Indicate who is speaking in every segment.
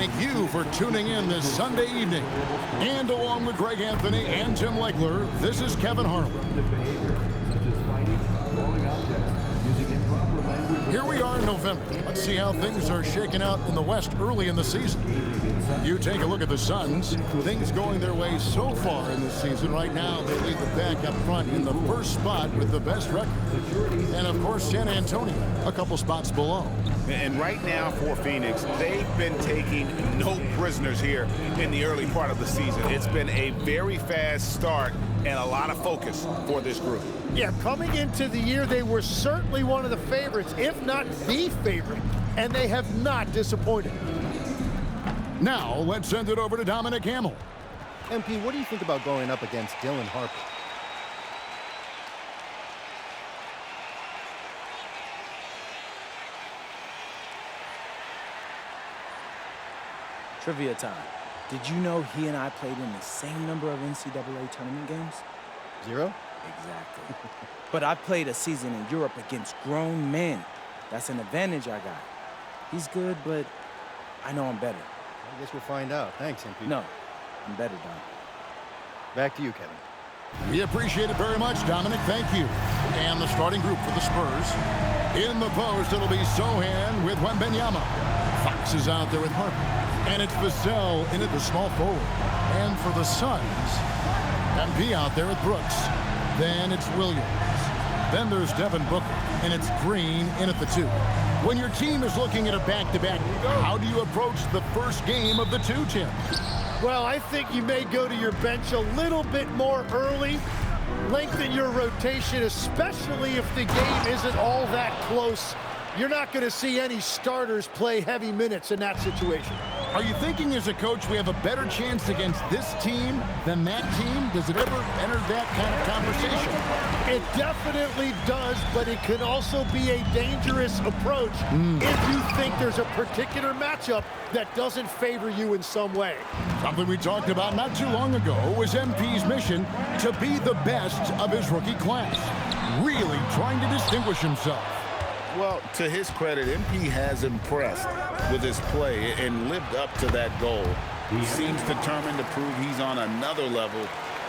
Speaker 1: Thank you for tuning in this Sunday evening. And along with Greg Anthony and Jim Legler, this is Kevin Harlan. Here we are in November. Let's see how things are shaking out in the West early in the season. You take a look at the Suns. Things going their way so far in this season. Right now, they lead the pack up front in the first spot with the best record. And, of course, San Antonio, a couple spots below.
Speaker 2: And right now for Phoenix, they've been taking no prisoners here in the early part of the season. It's been a very fast start and a lot of focus for this group.
Speaker 3: Yeah, coming into the year, they were certainly one of the favorites, if not the favorite, and they have not disappointed.
Speaker 1: Now, let's send it over to Dominic Hamill.
Speaker 4: MP, what do you think about going up against Dylan Harper?
Speaker 5: Trivia time. Did you know he and I played in the same number of NCAA tournament games?
Speaker 4: 0?
Speaker 5: Exactly. But I played a season in Europe against grown men. That's an advantage I got. He's good, but I know I'm better.
Speaker 4: I guess we'll find out. Thanks, MP.
Speaker 5: No, I'm better, Dom.
Speaker 4: Back to you, Kevin.
Speaker 1: We appreciate it very much, Dominic. Thank you. And the starting group for the Spurs. In the post, it'll be Sohan with Wemby. Fox is out there with Harper. And it's Vassell in at the small forward. And for the Suns, MP out there with Brooks. Then it's Williams. Then there's Devin Booker. And it's Green in at the 2. When your team is looking at a back-to-back, how do you approach the first game of the 2, Tim?
Speaker 3: Well, I think you may go to your bench a little bit more early, lengthen your rotation, especially if the game isn't all that close. You're not going to see any starters play heavy minutes in that situation.
Speaker 1: Are you thinking as a coach we have a better chance against this team than that team? Does it ever enter that kind of conversation?
Speaker 3: It definitely does, but it can also be a dangerous approach if you think there's a particular matchup that doesn't favor you in some way.
Speaker 1: Something we talked about not too long ago was MP's mission to be the best of his rookie class, really trying to distinguish himself.
Speaker 2: Well, to his credit, MP has impressed with his play and lived up to that goal. He seems determined to prove he's on another level.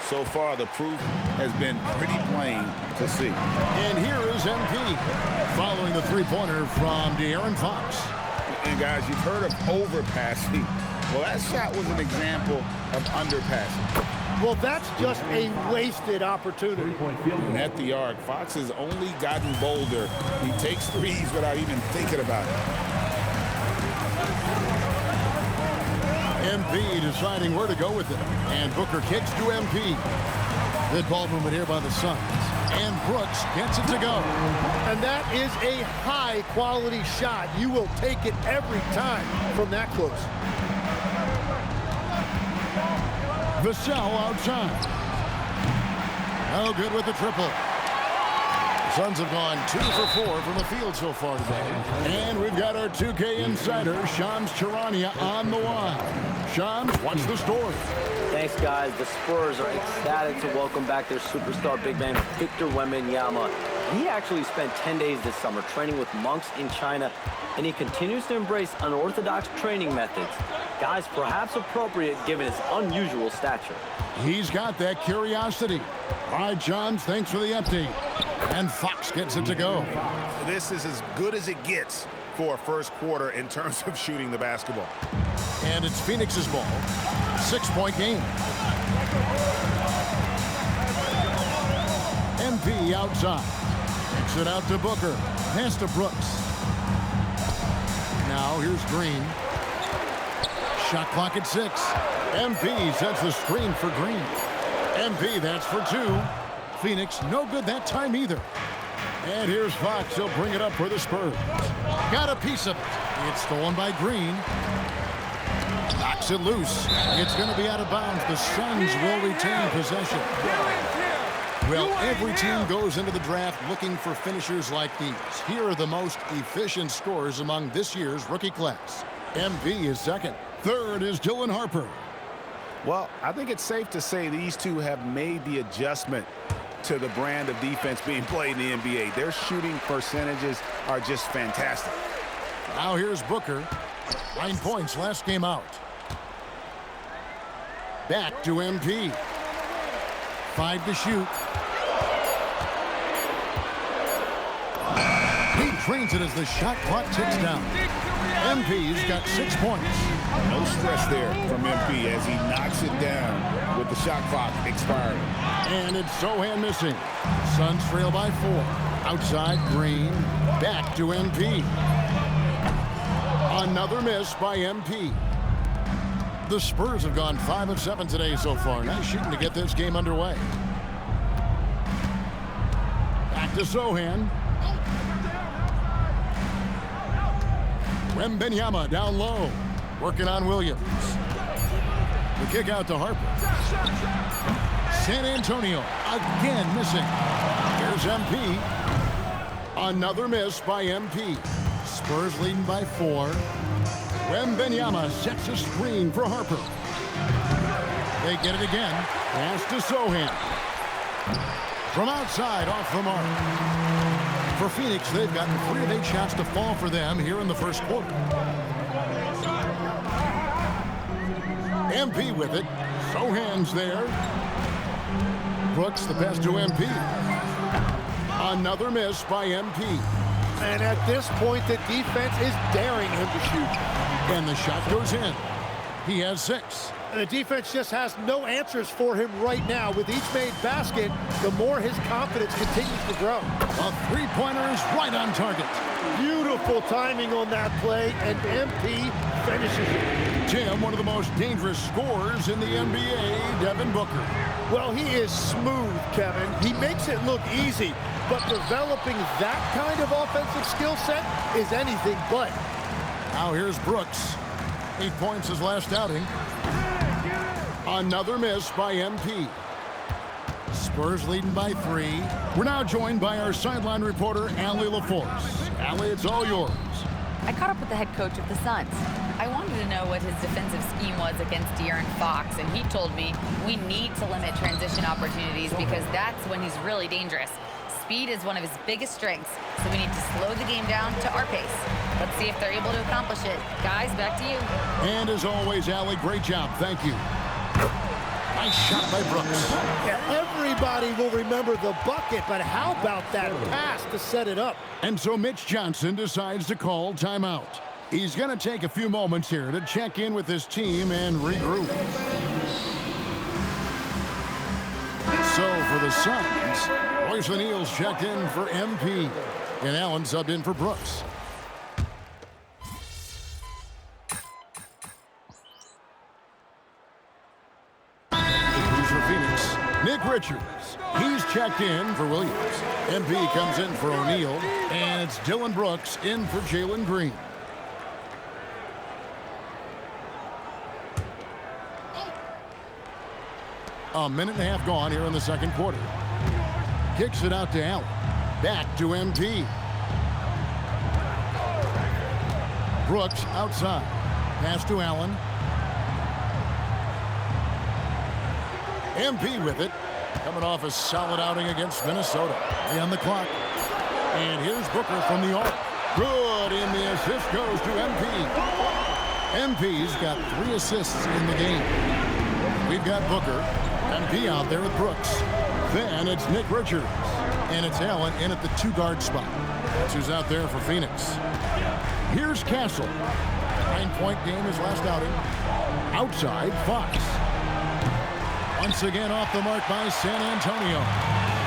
Speaker 2: So far, the proof has been pretty plain to see.
Speaker 1: And here is MP following the three-pointer from De'Aaron Fox.
Speaker 2: And guys, you've heard of overpassing. Well, that shot was an example of underpassing.
Speaker 3: Well, that's just a wasted opportunity.
Speaker 2: And at the arc, Fox has only gotten bolder. He takes threes without even thinking about it.
Speaker 1: MP deciding where to go with it. And Booker kicks to MP. Good ball movement here by the Suns. And Brooks gets it to go.
Speaker 3: And that is a high-quality shot. You will take it every time from that close.
Speaker 1: Vassell outside. No good with the triple. The Suns have gone 2 for 4 from the field so far today. And we've got our 2K insider, Shams Charania, on the line. Shams, what's the story?
Speaker 6: Thanks, guys. The Spurs are ecstatic to welcome back their superstar big man, Victor Wembanyama. He actually spent 10 days this summer training with monks in China, and he continues to embrace unorthodox training methods. Guys, perhaps appropriate given his unusual stature.
Speaker 1: He's got that curiosity. All right, John, thanks for the update. And Fox gets it to go.
Speaker 2: This is as good as it gets for a first quarter in terms of shooting the basketball.
Speaker 1: And it's Phoenix's ball. 6-point game. MP outside. Kicks it out to Booker. Pass to Brooks. Now here's Green. Shot clock at 6. MP sets the screen for Green. MP, that's for 2. Phoenix, no good that time either. And here's Fox. He'll bring it up for the Spurs. Got a piece of it. It's stolen by Green. Knocks it loose. It's going to be out of bounds. The Suns will retain possession. Well, every team goes into the draft looking for finishers like these. Here are the most efficient scorers among this year's rookie class. MV is second. Third is Dylan Harper.
Speaker 2: Well, I think it's safe to say these two have made the adjustment to the brand of defense being played in the NBA. Their shooting percentages are just fantastic.
Speaker 1: Now here's Booker. 9 points last game out. Back to MP. 5 to shoot. He drains it as the shot clock ticks down. MP's got 6 points.
Speaker 2: No stress there from MP as he knocks it down with the shot clock expiring.
Speaker 1: And it's Sohan missing. Suns trail by 4. Outside Green. Back to MP. Another miss by MP. The Spurs have gone 5 of 7 today so far. Nice shooting to get this game underway. Back to Sohan. Wemby down low. Working on Williams. The kick out to Harper. San Antonio again missing. Here's MP. Another miss by MP. Spurs leading by 4. Wemby sets a screen for Harper. They get it again. Pass to Sohan. From outside, off the mark. For Phoenix, they've gotten 3 of 8 shots to fall for them here in the first quarter. MP with it. Sohan's there. Brooks, the pass to MP. Another miss by MP.
Speaker 3: And at this point, the defense is daring him to shoot.
Speaker 1: And the shot goes in. He has 6.
Speaker 3: And the defense just has no answers for him right now. With each made basket, the more his confidence continues to grow.
Speaker 1: A three-pointer is right on target.
Speaker 3: Beautiful timing on that play, and MP finishes it.
Speaker 1: Tim, one of the most dangerous scorers in the NBA, Devin Booker.
Speaker 3: Well, he is smooth, Kevin. He makes it look easy, but developing that kind of offensive skill set is anything but.
Speaker 1: Now here's Brooks. 8 points his last outing. Another miss by MP. Spurs leading by 3. We're now joined by our sideline reporter, Allie LaForce. Allie, it's all yours.
Speaker 7: I caught up with the head coach of the Suns. I wanted to know what his defensive scheme was against De'Aaron Fox, and he told me we need to limit transition opportunities because that's when he's really dangerous. Speed is one of his biggest strengths, so we need to slow the game down to our pace. Let's see if they're able to accomplish it. Guys, back to you.
Speaker 1: And as always, Allie, great job. Thank you. Nice shot by Brooks.
Speaker 3: Yeah, everybody will remember the bucket, but how about that pass to set it up?
Speaker 1: And so Mitch Johnson decides to call timeout. He's going to take a few moments here to check in with his team and regroup. So for the Suns, Royce O'Neal's checked in for MP, and Allen subbed in for Brooks. Nick Richards, he's checked in for Williams. MP comes in for O'Neal, and it's Dylan Brooks in for Jalen Green. A minute and a half gone here in the second quarter. Kicks it out to Allen. Back to MP. Brooks outside. Pass to Allen. MP with it. Coming off a solid outing against Minnesota. On the clock. And here's Booker from the arc. Good, and the assist goes to MP. MP's got 3 assists in the game. We've got Booker. MP out there with Brooks. Then it's Nick Richards. And it's Allen in at the 2-guard spot. That's who's out there for Phoenix. Here's Castle. 9-point game his last outing. Outside, Fox. Once again off the mark by San Antonio.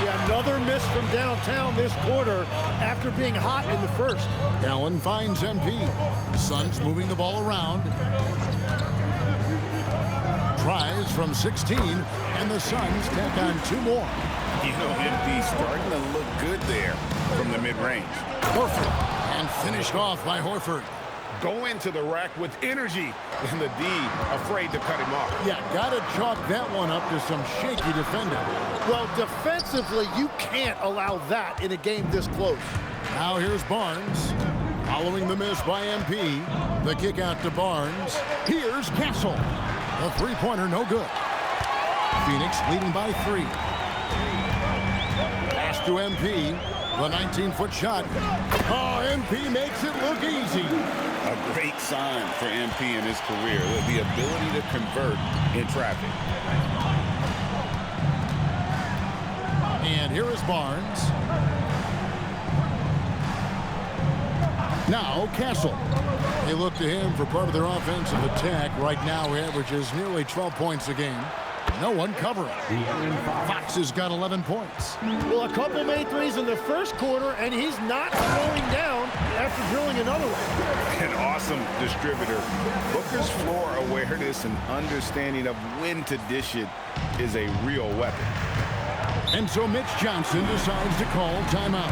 Speaker 3: Yeah, another miss from downtown this quarter after being hot in the first.
Speaker 1: Allen finds MP. Suns moving the ball around. Tries from 16, and the Suns tack on 2 more.
Speaker 2: You know, MP starting to look good there from the mid-range.
Speaker 1: Horford, and finished off by Horford.
Speaker 2: Go into the rack with energy, and the D afraid to cut him off.
Speaker 1: Yeah, gotta chalk that one up to some shaky defending.
Speaker 3: Well, defensively, you can't allow that in a game this close.
Speaker 1: Now here's Barnes. Following the miss by MP. The kick out to Barnes. Here's Castle. The three-pointer no good. Phoenix leading by 3. Pass to MP. The 19-foot shot. Oh, MP makes it look easy.
Speaker 2: A great sign for MP in his career, with the ability to convert in traffic.
Speaker 1: And here is Barnes. Now Castle. They look to him for part of their offensive attack. Right now he averages nearly 12 points a game. No one covering. Fox has got 11 points.
Speaker 3: Well, a couple made threes in the first quarter, and he's not slowing down after drilling another one.
Speaker 2: An awesome distributor. Booker's floor awareness and understanding of when to dish it is a real weapon.
Speaker 1: And so Mitch Johnson decides to call timeout.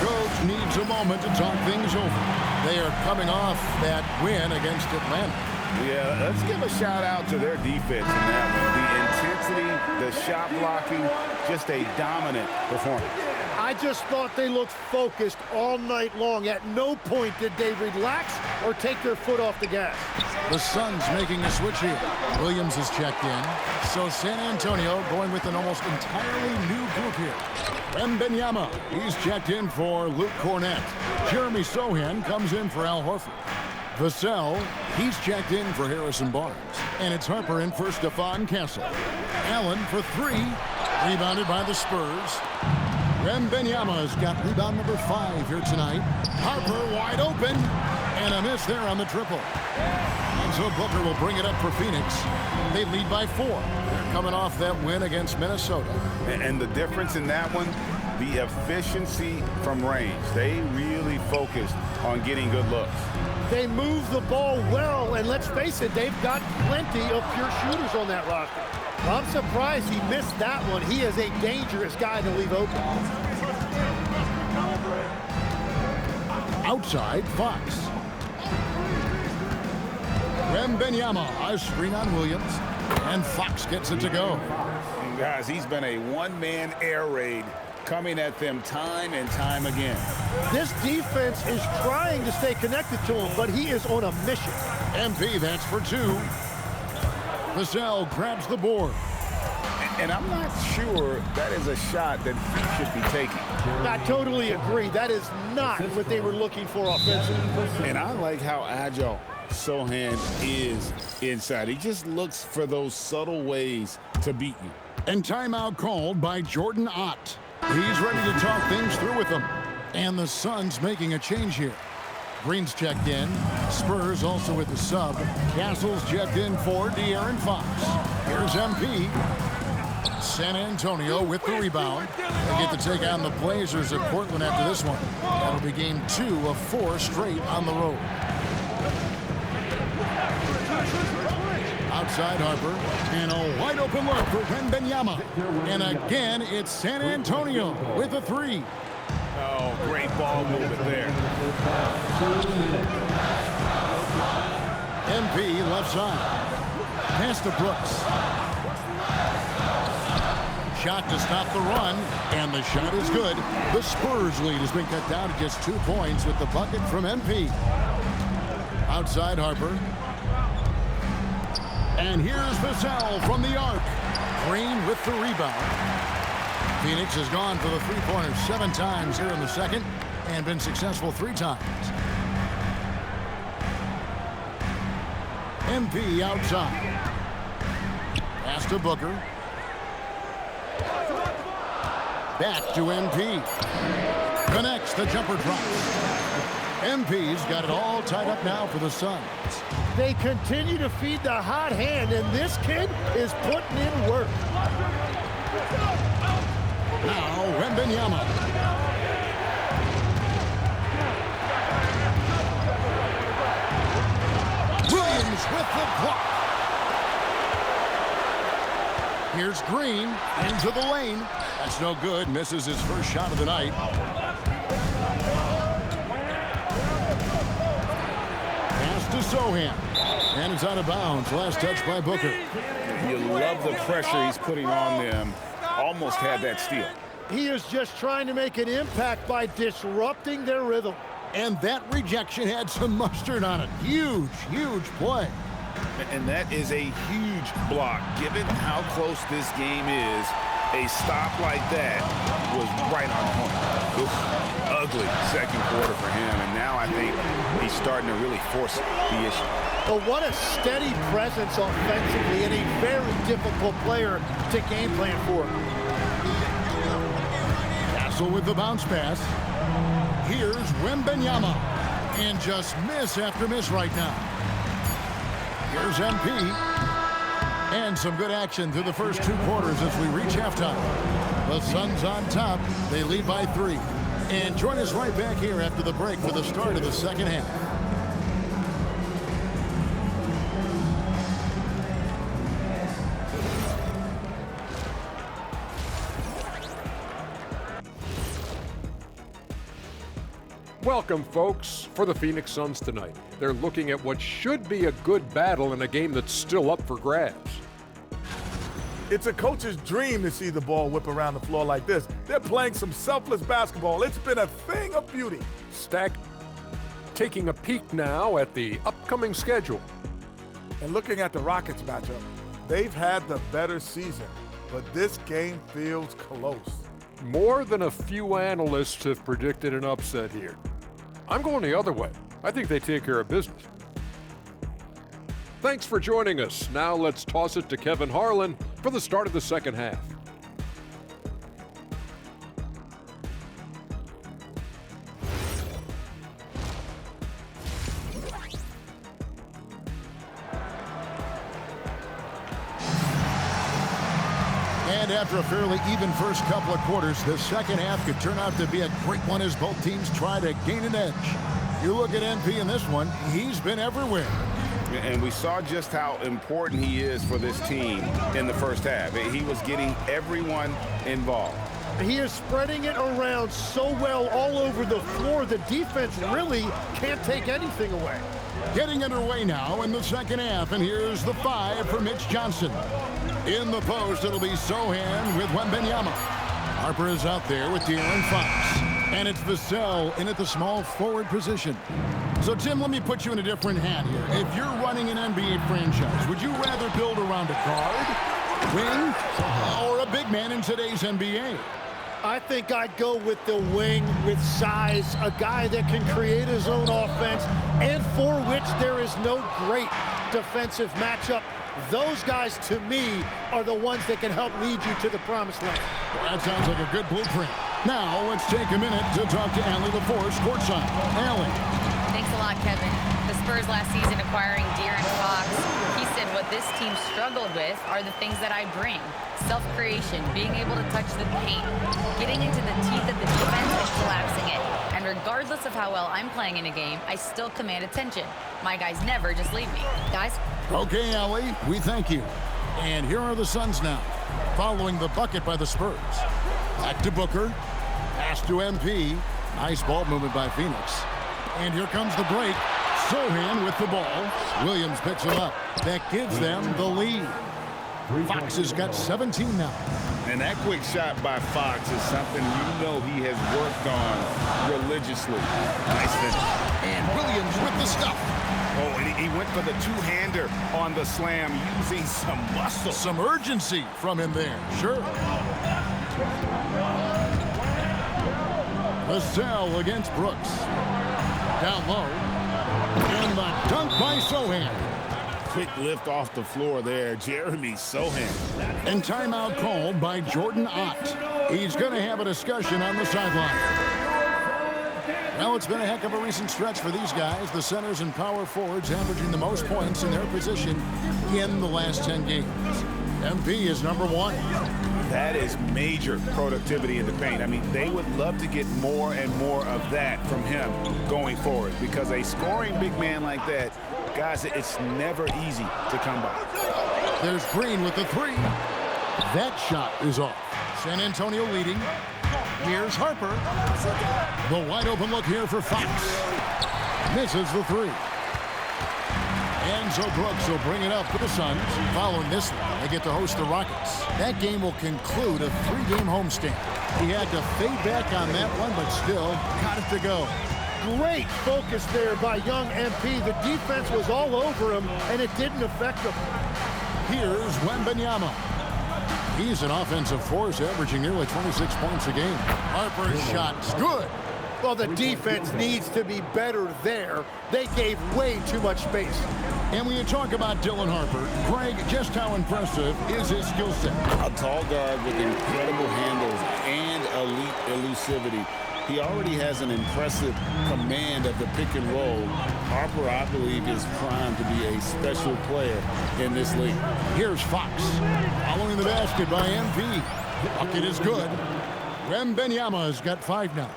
Speaker 1: Coach needs a moment to talk things over. They are coming off that win against Atlanta.
Speaker 2: Yeah, let's give a shout out to their defense in that one. The intensity, the shot blocking, just a dominant performance.
Speaker 3: I just thought they looked focused all night long. At no point did they relax or take their foot off the gas.
Speaker 1: The Suns making a switch here. Williams is checked in. So San Antonio going with an almost entirely new group here. Wemby, he's checked in for Luke Cornett. Jeremy Sohan comes in for Al Horford. Vassell, he's checked in for Harrison Barnes. And it's Harper in for Stephon Castle. Allen for 3. Rebounded by the Spurs. Wembenyama's got rebound number 5 here tonight. Harper wide open. And a miss there on the triple. And so Booker will bring it up for Phoenix. They lead by 4. They're coming off that win against Minnesota.
Speaker 2: And the difference in that one, the efficiency from range. They really focused on getting good looks.
Speaker 3: They move the ball well, and let's face it, they've got plenty of pure shooters on that roster. I'm surprised he missed that one. He is a dangerous guy to leave open.
Speaker 1: Outside, Fox. Wembenyama, a screen on Williams, and Fox gets it to go.
Speaker 2: And guys, he's been a one-man air raid coming at them time and time again.
Speaker 3: This defense is trying to stay connected to him, but he is on a mission.
Speaker 1: MP, that's for 2. Vassell grabs the board.
Speaker 2: And I'm not sure that is a shot that he should be taking.
Speaker 3: I totally agree. That is not what they were looking for offensively.
Speaker 2: And I like how agile Sohan is inside. He just looks for those subtle ways to beat you.
Speaker 1: And timeout called by Jordan Ott. He's ready to talk things through with them. And the Suns making a change here. Green's checked in. Spurs also with the sub. Castle's checked in for De'Aaron Fox. Here's MP. San Antonio with the rebound. They get to take on the Blazers at Portland after this one. That'll be game 2 of 4 straight on the road. Outside Harper, and a wide open look for Wembenyama. And again, it's San Antonio with a 3.
Speaker 2: Oh, great ball movement there.
Speaker 1: MP left side. Pass to Brooks. Shot to stop the run, and the shot is good. The Spurs lead has been cut down to just 2 points with the bucket from MP. Outside Harper. And here's Vassell from the arc. Green with the rebound. Phoenix has gone for the three-pointer 7 times here in the second and been successful 3 times. MP outside. Pass to Booker. Back to MP. Connects, the jumper drops. MP's got it all tied up now for the Suns.
Speaker 3: They continue to feed the hot hand, and this kid is putting in work.
Speaker 1: Now, Wembenyama. Williams with the block. Here's Green into the lane. That's no good. Misses his first shot of the night. Pass to Sohan. And it's out of bounds. Last touch by Booker.
Speaker 2: You love the pressure he's putting on them. Almost had that steal.
Speaker 3: He is just trying to make an impact by disrupting their rhythm.
Speaker 1: And that rejection had some mustard on it. Huge, huge play.
Speaker 2: And that is a huge block, given how close this game is A stop like that was right on point. Oof, ugly second quarter for him, and now I think he's starting to really force the issue.
Speaker 3: But what a steady presence offensively and a very difficult player to game plan for.
Speaker 1: Castle with the bounce pass. Here's Wemby, and just miss after miss right now. Here's MP. And some good action through the first 2 quarters as we reach halftime. The Suns on top. They lead by 3. And join us right back here after the break for the start of the second half.
Speaker 8: Welcome, folks, for the Phoenix Suns tonight. They're looking at what should be a good battle in a game that's still up for grabs.
Speaker 9: It's a coach's dream to see the ball whip around the floor like this. They're playing some selfless basketball. It's been a thing of beauty.
Speaker 8: Stack taking a peek now at the upcoming schedule.
Speaker 9: And looking at the Rockets matchup, they've had the better season, but this game feels close.
Speaker 8: More than a few analysts have predicted an upset here. I'm going the other way. I think they take care of business. Thanks for joining us. Now let's toss it to Kevin Harlan for the start of the second half.
Speaker 1: And after a fairly even first couple of quarters, the second half could turn out to be a great one as both teams try to gain an edge. You look at MP in this one, he's been everywhere.
Speaker 2: And we saw just how important he is for this team in the first half. He was getting everyone involved.
Speaker 3: He is spreading it around so well all over the floor. The defense really can't take anything away.
Speaker 1: Getting underway now in the second half, and here's the 5 for Mitch Johnson. In the post, it'll be Sohan with Wemby. Harper is out there with De'Aaron Fox. And it's Vassell in at the small forward position. So, Tim, let me put you in a different hat here. If you're running an NBA franchise, would you rather build around a guard, wing, or a big man in today's NBA?
Speaker 3: I think I'd go with the wing with size, a guy that can create his own offense, and for which there is no great defensive matchup. Those guys, to me, are the ones that can help lead you to the promised land.
Speaker 1: Well, that sounds like a good blueprint. Now, let's take a minute to talk to Allie LaForce, courtside. Allie.
Speaker 7: Thanks a lot, Kevin. The Spurs last season acquiring De'Aaron Fox, he said what this team struggled with are the things that I bring. Self-creation, being able to touch the paint, getting into the teeth of the defense and collapsing it. And regardless of how well I'm playing in a game, I still command attention. My guys never just leave me. Guys?
Speaker 1: Okay, Allie, we thank you. And here are the Suns now, following the bucket by the Spurs. Back to Booker. Pass to MP. Nice ball movement by Phoenix. And here comes the break. Sohan with the ball. Williams picks him up. That gives them the lead. Fox has got 17 now.
Speaker 2: And that quick shot by Fox is something you know he has worked on religiously. Nice finish.
Speaker 1: And Williams with the stuff.
Speaker 2: Oh, and he went for the two-hander on the slam, using some muscle.
Speaker 1: Some urgency from him there, sure. Vassell against Brooks. Down low. And the dunk by Sohan.
Speaker 2: Quick lift off the floor there, Jeremy Sohan.
Speaker 1: And timeout called by Jordan Ott. He's going to have a discussion on the sideline. Well, it's been a heck of a recent stretch for these guys. The centers and power forwards averaging the most points in their position in the last 10 games. MP is number 1.
Speaker 2: That is major productivity in the paint. I mean, they would love to get more and more of that from him going forward, because a scoring big man like that, guys, it's never easy to come by.
Speaker 1: There's Green with the 3. That shot is off. San Antonio leading. Here's Harper. The wide open look here for Fox. Misses the 3. And so Brooks will bring it up for the Suns. Following this one, they get to host the Rockets. That game will conclude a 3-game homestand. He had to fade back on that one, but still got it to go.
Speaker 3: Great focus there by young MP. The defense was all over him, and it didn't affect him.
Speaker 1: Here's Wemby. He's an offensive force, averaging nearly 26 points a game. Harper's shot's good.
Speaker 3: Well, the defense needs to be better there. They gave way too much space.
Speaker 1: And when you talk about Dylan Harper, Greg, just how impressive is his skill set?
Speaker 2: A tall guard with incredible handles and elite elusivity. He already has an impressive command of the pick and roll. Harper, I believe, is primed to be a special player in this league.
Speaker 1: Here's Fox. Following the basket by MP. Bucket is good. Wembenyama has got 5 now.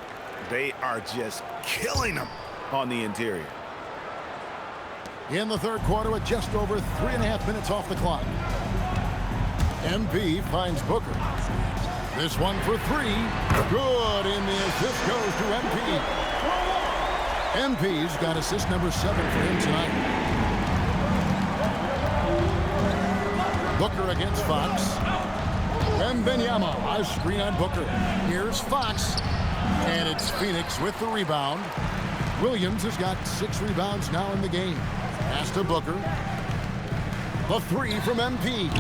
Speaker 10: They are just killing them on the interior.
Speaker 1: In the third quarter with just over 3.5 minutes off the clock. MP finds Booker. This one for 3. Good, and the assist goes to MP. MP's got assist number 7 for him tonight. Booker against Fox. Wembenyama, a screen on Booker. Here's Fox. And it's Phoenix with the rebound. Williams has got 6 rebounds now in the game. Pass to Booker. The 3 from MP.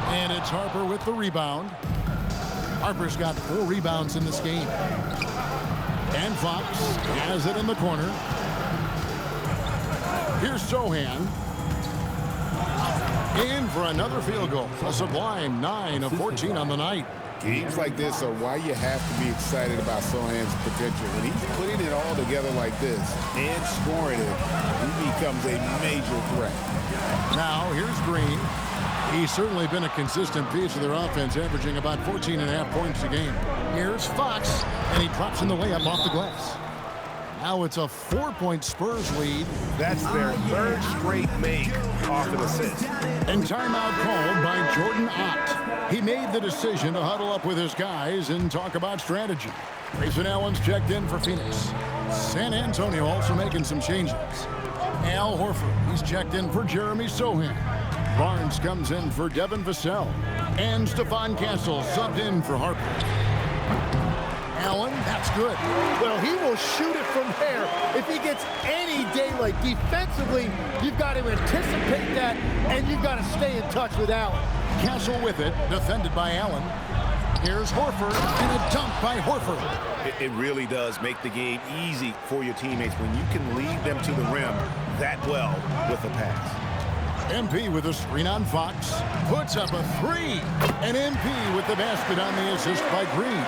Speaker 1: And it's Harper with the rebound. Harper's got 4 rebounds in this game. And Fox has it in the corner. Here's Sohan. In for another field goal. A sublime 9 of 14 on the night.
Speaker 2: Games like this are why you have to be excited about Sohan's potential. When he's putting it all together like this and scoring it, he becomes a major threat.
Speaker 1: Now, here's Green. He's certainly been a consistent piece of their offense, averaging about 14.5 points a game. Here's Fox, and he drops in the layup off the glass. Now it's a 4-point Spurs lead.
Speaker 10: That's their 3rd straight make off an assist.
Speaker 1: And timeout called by Jordan Ott. He made the decision to huddle up with his guys and talk about strategy. Grayson Allen's checked in for Phoenix. San Antonio also making some changes. Al Horford, he's checked in for Jeremy Sohan. Barnes comes in for Devin Vassell. And Stephon Castle subbed in for Harper. Allen, that's good.
Speaker 3: Well, he will shoot it from there. If he gets any daylight defensively, you've got to anticipate that, and you've got to stay in touch with Allen.
Speaker 1: Castle with it, defended by Allen. Here's Horford, and a dunk by Horford.
Speaker 10: It really does make the game easy for your teammates when you can lead them to the rim that well with a pass.
Speaker 1: MP with a screen on Fox. Puts up a 3. And MP with the basket on the assist by Green.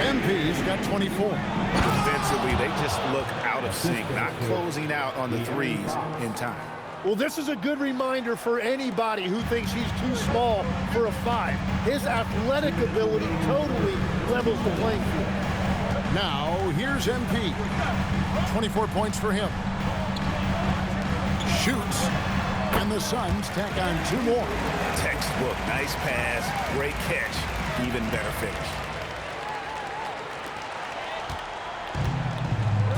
Speaker 1: MP's got 24.
Speaker 10: Defensively, they just look out of sync, not closing out on the threes in time.
Speaker 3: Well, this is a good reminder for anybody who thinks he's too small for a 5. His athletic ability totally levels the playing field.
Speaker 1: Now, here's MP. 24 points for him. Shoots. And the Suns tack on 2 more.
Speaker 10: Textbook, nice pass, great catch, even better finish.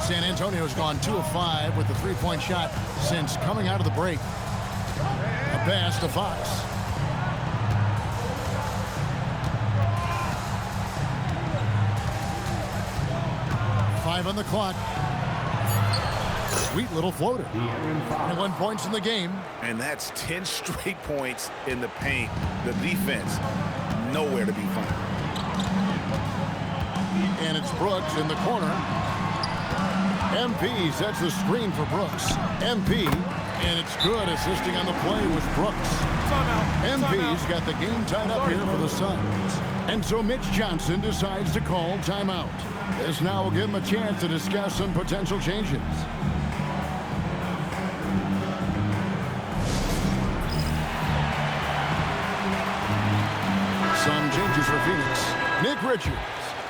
Speaker 1: San Antonio's gone 2 of 5 with the 3-point shot since coming out of the break. A pass to Fox. Five on the clock. Sweet little floater. 21 points in the game.
Speaker 10: And that's 10 straight points in the paint. The defense, nowhere to be found.
Speaker 1: And it's Brooks in the corner. MP sets the screen for Brooks. MP, and it's good. Assisting on the play was Brooks. MP's got the game tied up here for the Suns. And so Mitch Johnson decides to call timeout. This now will give him a chance to discuss some potential changes. Some changes for Phoenix. Nick Richards.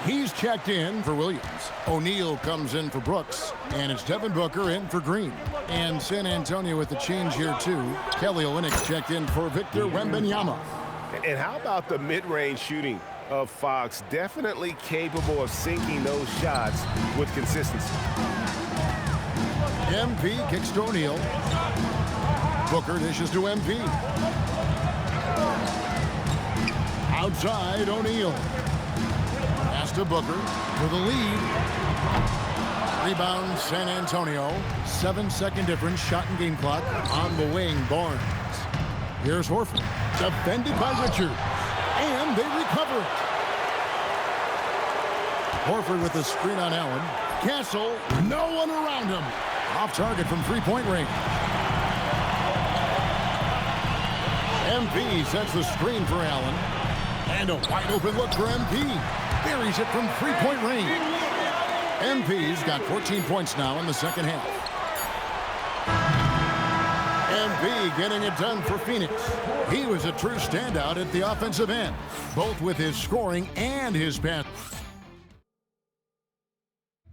Speaker 1: He's checked in for Williams. O'Neal comes in for Brooks. And it's Devin Booker in for Green. And San Antonio with the change here, too. Kelly Olynyk checked in for Victor Wembanyama.
Speaker 10: And how about the mid-range shooting of Fox? Definitely capable of sinking those shots with consistency.
Speaker 1: MP kicks to O'Neal. Booker dishes to MP. Outside, O'Neal. Pass to Booker for the lead. Rebound, San Antonio. 7-second difference, shot and game clock on the wing, Barnes. Here's Horford, defended by Richards. And they recover it. Horford with the screen on Allen. Castle, no one around him. Off target from three-point range. MP sets the screen for Allen. And a wide open look for MP. Buries it from three-point range. MP's got 14 points now in the second half. MP getting it done for Phoenix. He was a true standout at the offensive end, both with his scoring and his pass.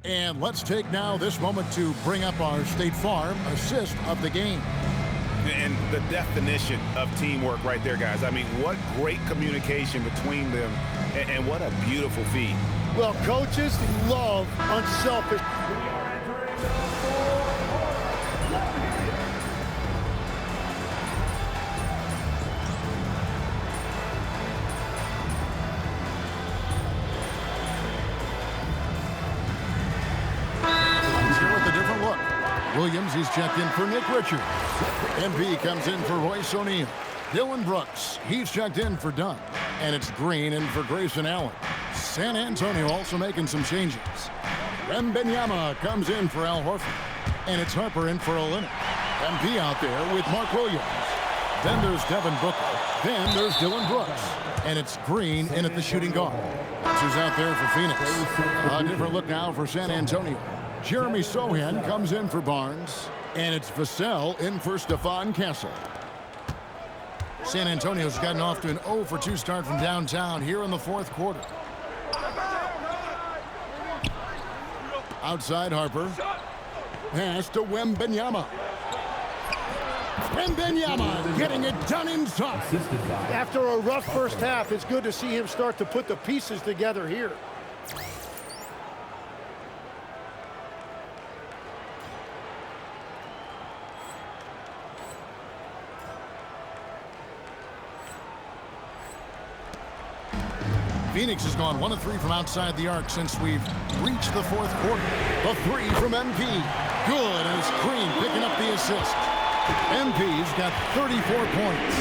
Speaker 1: And let's take now this moment to bring up our State Farm assist of the game.
Speaker 10: And the definition of teamwork right there, guys. I mean, what great communication between them, and what a beautiful feed.
Speaker 3: Well, coaches love unselfish.
Speaker 1: Williams, he's checked in for Nick Richards. MP comes in for Royce O'Neal. Dylan Brooks, he's checked in for Dunn. And it's Green in for Grayson Allen. San Antonio also making some changes. Wemby comes in for Al Horford. And it's Harper in for Olynyk. MP out there with Mark Williams. Then there's Devin Booker. Then there's Dylan Brooks. And it's Green in at the shooting guard. Who's out there for Phoenix. A different look now for San Antonio. Jeremy Sohan comes in for Barnes, and it's Vassell in for Stephon Castle. San Antonio's gotten off to an 0-for-2 start from downtown here in the fourth quarter. Outside Harper. Pass to Wembanyama. Wembanyama getting it done inside.
Speaker 3: After a rough first half, it's good to see him start to put the pieces together here.
Speaker 1: Phoenix has gone 1 of 3 from outside the arc since we've reached the fourth quarter. The three from MP. Good, and it's Green picking up the assist. MP's got 34 points.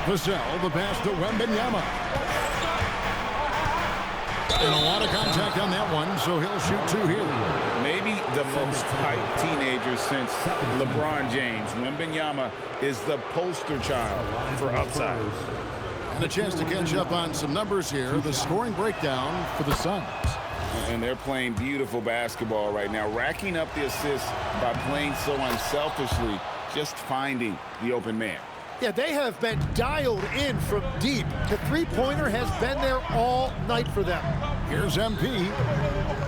Speaker 1: Vassell, the pass to Wembanyama. And a lot of contact on that one, so he'll shoot 2 here.
Speaker 2: Maybe the most hyped teenager since LeBron James. Wembanyama is the poster child for upside.
Speaker 1: And a chance to catch up on some numbers here. The scoring breakdown for the Suns.
Speaker 2: And they're playing beautiful basketball right now, racking up the assists by playing so unselfishly, just finding the open man.
Speaker 3: Yeah, they have been dialed in from deep. The three-pointer has been there all night for them.
Speaker 1: Here's MP.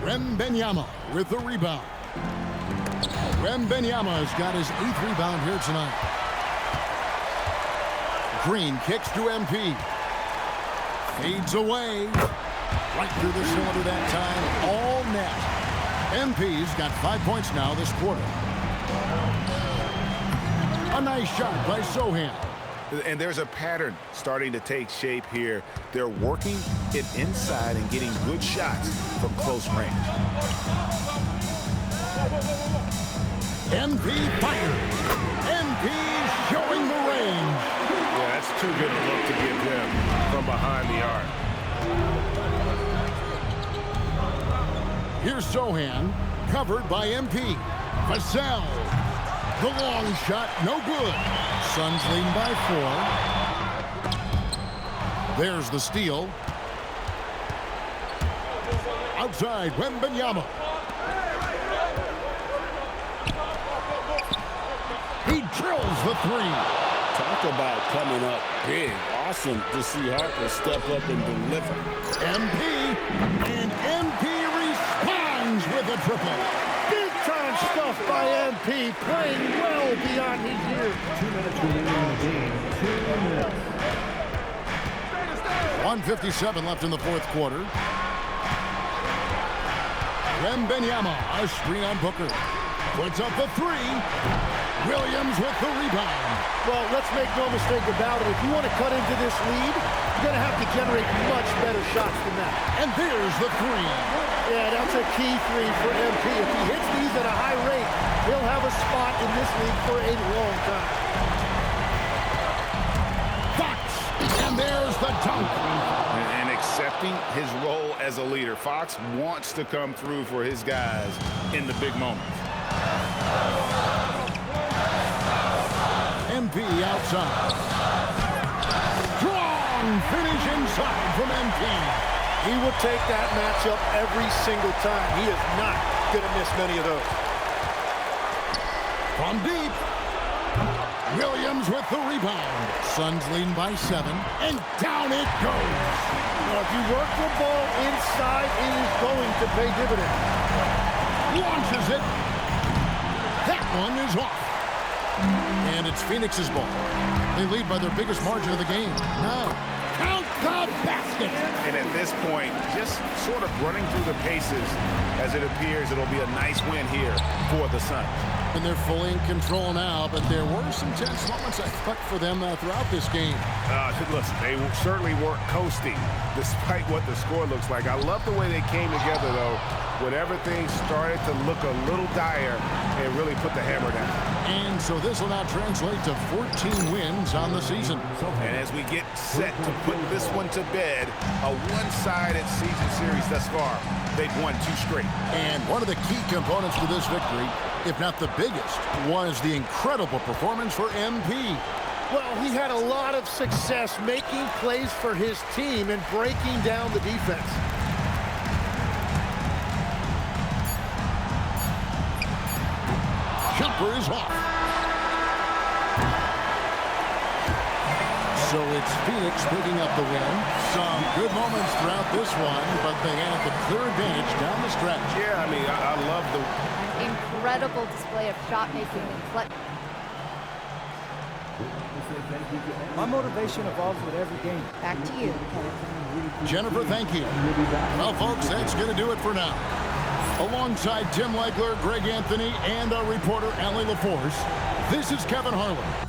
Speaker 1: Wembanyama with the rebound. Wembanyama has got his 8th rebound here tonight. Green kicks to MP. Fades away. Right through the cylinder that time. All net. MP's got 5 points now this quarter. A nice shot by Sohan.
Speaker 10: And there's a pattern starting to take shape here. They're working it inside and getting good shots from close range.
Speaker 1: MP fired. MP showing the range.
Speaker 10: Yeah, that's too good a look to give him from behind the arc.
Speaker 1: Here's Sohan, covered by MP. Vassell, the long shot, no good. Suns leading by 4. There's the steal. Outside, Wembanyama. He drills the 3.
Speaker 2: Talk about coming up big. Awesome to see Harper step up and deliver.
Speaker 1: MP, and MP responds with a triple.
Speaker 3: Big-time stuff by MP, playing well beyond his years.
Speaker 11: 2 minutes remaining in the game. 2 minutes.
Speaker 1: 1:57 left in the fourth quarter. Wembanyama, a screen on Booker. Puts up the 3. Williams with the rebound.
Speaker 3: Well, let's make no mistake about it. If you want to cut into this lead, you're going to have to generate much better shots than that.
Speaker 1: And there's the 3.
Speaker 3: Yeah, that's a key 3 for MP. If he hits these at a high rate, he'll have a spot in this league for a long time.
Speaker 1: Fox, and there's There's the dunk.
Speaker 2: And accepting his role as a leader. Fox wants to come through for his guys in the big moments.
Speaker 1: MP outside. Strong finish inside from MP.
Speaker 3: He will take that matchup every single time. He is not going to miss many of those.
Speaker 1: From deep. Williams with the rebound. Suns leading by 7, and down it goes.
Speaker 3: Now, if you work the ball inside, it is going to pay dividends.
Speaker 1: Launches it. That one is off. And it's Phoenix's ball. They lead by their biggest margin of the game. Now, count the basket.
Speaker 10: And at this point, just sort of running through the paces as it appears it'll be a nice win here for the Suns.
Speaker 1: And they're fully in control now, but there were some tense moments, I thought, for them throughout this game.
Speaker 10: Listen, they certainly weren't coasting, despite what the score looks like. I love the way they came together, though, when everything started to look a little dire and really put the hammer down.
Speaker 1: And so this will now translate to 14 wins on the season.
Speaker 10: And as we get set to put this one to bed, a one-sided season series thus far, they've won 2 straight.
Speaker 1: And one of the key components to this victory, if not the biggest, was the incredible performance for MP.
Speaker 3: Well, he had a lot of success making plays for his team and breaking down the defense.
Speaker 1: Jumper is off. So it's Phoenix picking up the win. Some good moments throughout this one, but they had the clear advantage down the stretch.
Speaker 10: Yeah, I mean, I love the...
Speaker 12: Incredible display of shot making and play.
Speaker 5: My motivation evolves with every game.
Speaker 12: Back to you.
Speaker 1: Jennifer, thank you. Well, folks, that's going to do it for now. Alongside Tim Legler, Greg Anthony, and our reporter, Allie LaForce, this is Kevin Harlan.